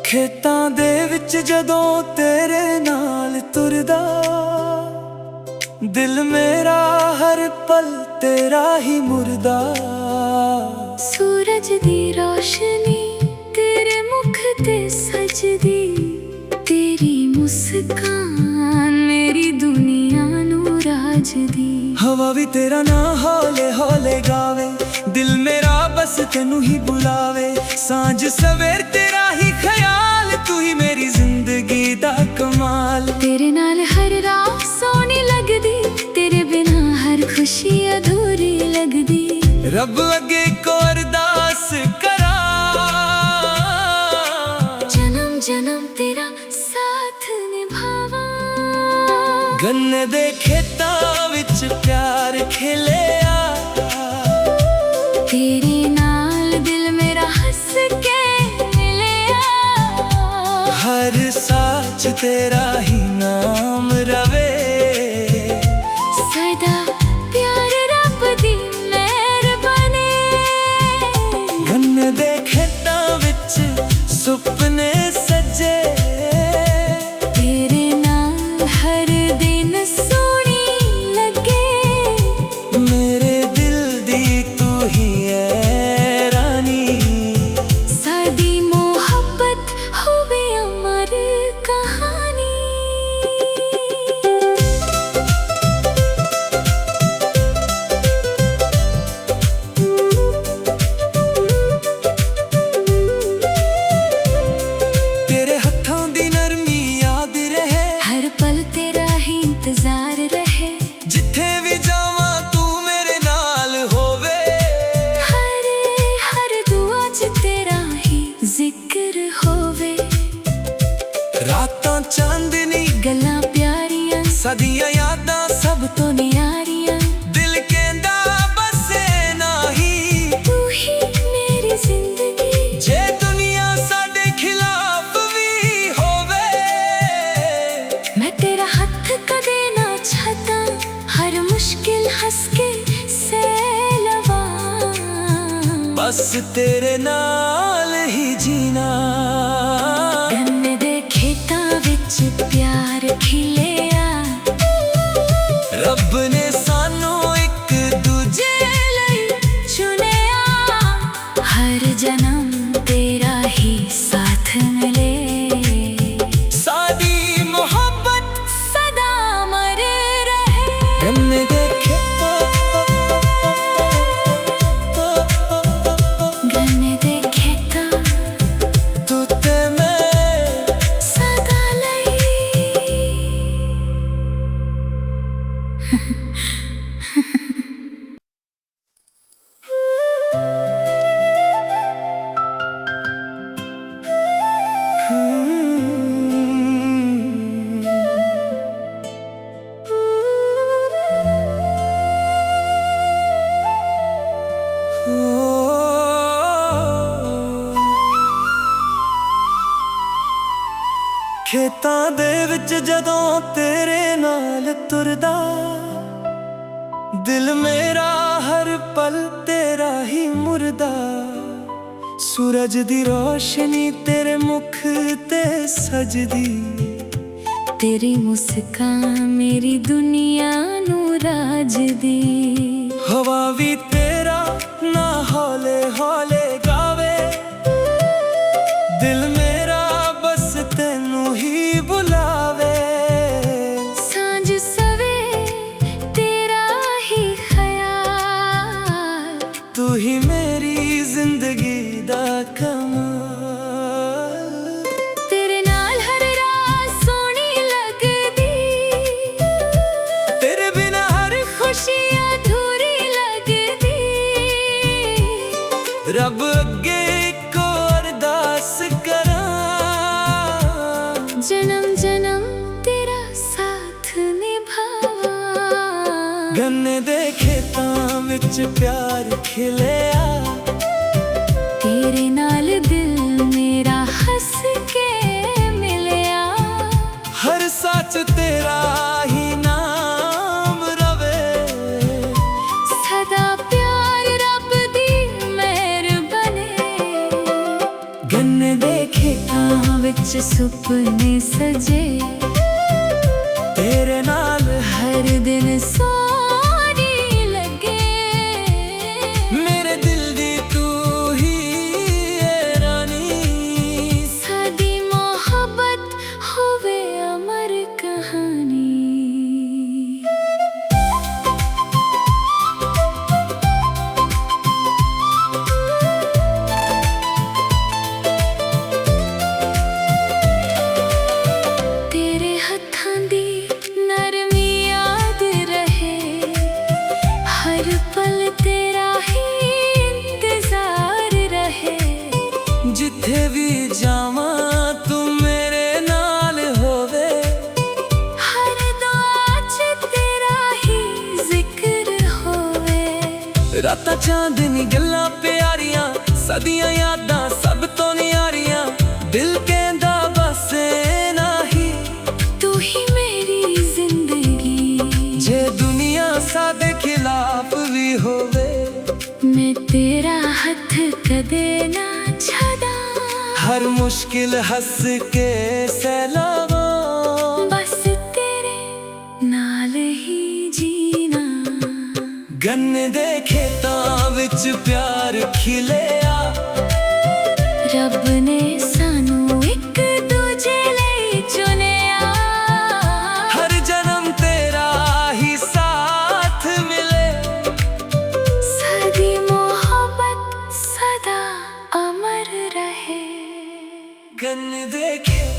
ਖੇਤਾਂ ਦੇ ਵਿੱਚ ਜਦੋਂ ਤੇਰੇ ਨਾਲ ਤੁਰਦਾ, ਦਿਲ ਮੇਰਾ ਹਰ ਪਲ ਤੇਰਾ ਹੀ ਮੁਰਦਾ। सूरज दी रोशनी तेरे मुख ते सजदी, तेरी मुस्कान मेरी दुनिया नू राजदी। हवा भी तेरा ना हौले हौले गावे, दिल मेरा बस तेनू ही बुलावे। सांझ सवेर तेरा ही ख्याल, तू ही मेरी जिंदगी दा कमाल। तेरे नाल हर रात सोनी लगदी, तेरे बिना हर खुशी अधूरी लगदी। रब अगे को अरदास करा, जन्म जन्म तेरा साथ निभावा। गन्ने दे खेतां विच प्यार खिलिया, तेरे नाल दिल मेरा हंस के मिलिया। हर साच तेरा ही नाम रवे, सदा प्यार रब दी मेहरबानी। गन्ने दे खेतां विच सुपने सजे, तेरे नाल हर दिन सोनी लगे। मेरे दिल दी तू ही है रानी। साडी मोहब्बत होवे अमर कहानी। तेरे हत्थों दी नरमी याद रहे, हर पल तेरा ही इंतजार रहे। जिथे भी जावां तू मेरे नाल होवे। हर दुआ च तेरा ही जिक्र होवे। रातां चांदनी गल्लां प्यारियां, सदियां यादां सब तो न्यारियां। दिल कहंदा बसे नाही, तू ही मेरी जिंदगी। जे दुनिया साडे खिलाफ भी होवे। मैं तेरा हथ कदे ना छड्डां, हर मुश्किल हंस के सह लवां। बस तेरे नाल ही जीना। गन्ने दे खेतां विच प्यार खिलिया, रब ने सानू एक दूजे लई चुनिया। हर जन्म तेरा ही साथ मिले, साडी मोहब्बत सदा अमर रहे। गन्ने दे खेतां, गन्ने दे खेतां तू ते मैं सदा लई। ਖੇਤਾਂ ਦੇ ਵਿੱਚ ਜਦੋਂ ਤੇਰੇ ਨਾਲ ਤੁਰਦਾ, ਦਿਲ ਮੇਰਾ ਹਰ ਪਲ ਤੇਰਾ ਹੀ ਮੁਰਦਾ। ਸੂਰਜ ਦੀ ਰੋਸ਼ਨੀ ਤੇਰੇ ਮੁਖ ਤੇ ਸਜਦੀ, तेरी मुस्कान मेरी दुनिया नू राजदी। ਹਵਾ ਵੀ ਤੇਰਾ ਨਾ ਹੌਲੇ ਹੌਲੇ ਗਾਵੇ। ਦਿਲ ਮੇਰਾ ਬਸ ਤੈਨੂੰ ਹੀ ਬੁਲਾਵੇ। सांझ सवे तेरा ही ख्याल, तू ही मेरी जिंदगी दा कमाल। तेरे नाल हर रात सोनी लगदी, तेरे बिना हर खुशी अधूरी लगदी। रब अगे को अरदास करा, जन्म जन्म तेरा साथ निभावा। गन्ने दे खेतां विच प्यार खिलिया, तेरे नाल दिल मेरा हंस के मिलिया। हर सच तेरा ही नाम रवे। सदा प्यार रब दी मेहरबानी। गन्ने दे खेतां विच सुपने सजे तेरे नाल हर दिन सोनी लगे मेरे दिल दी तू ही है रानी साडी मोहब्बत होवे अमर कहानी तेरे हत्थां दी नरमी याद रहे हर पल तेरा ही इंतजार रहे जिथे भी जावां तू मेरे नाल होवे हर दुआ च तेरा ही जिक्र होवे रातां चांदनी गल्लां प्यारियां सदियां यादां सब तो न्यारियां दिल कहंदा बस ना ही तू ही मेरी जिंदगी जे दुनिया सादे खिलाफ भी होवे मैं तेरा हथ कदे ना छड़ा हर मुश्किल हंस के सहलावा बस तेरे नाल ही जीना गन्ने दे खेतां विच प्यार खिलिया रब ने सानू एक दूजे लई चुनिया हर जन्म तेरा ही साथ मिले साडी मोहब्बत सदा अमर रहे गन्ने दे खेतां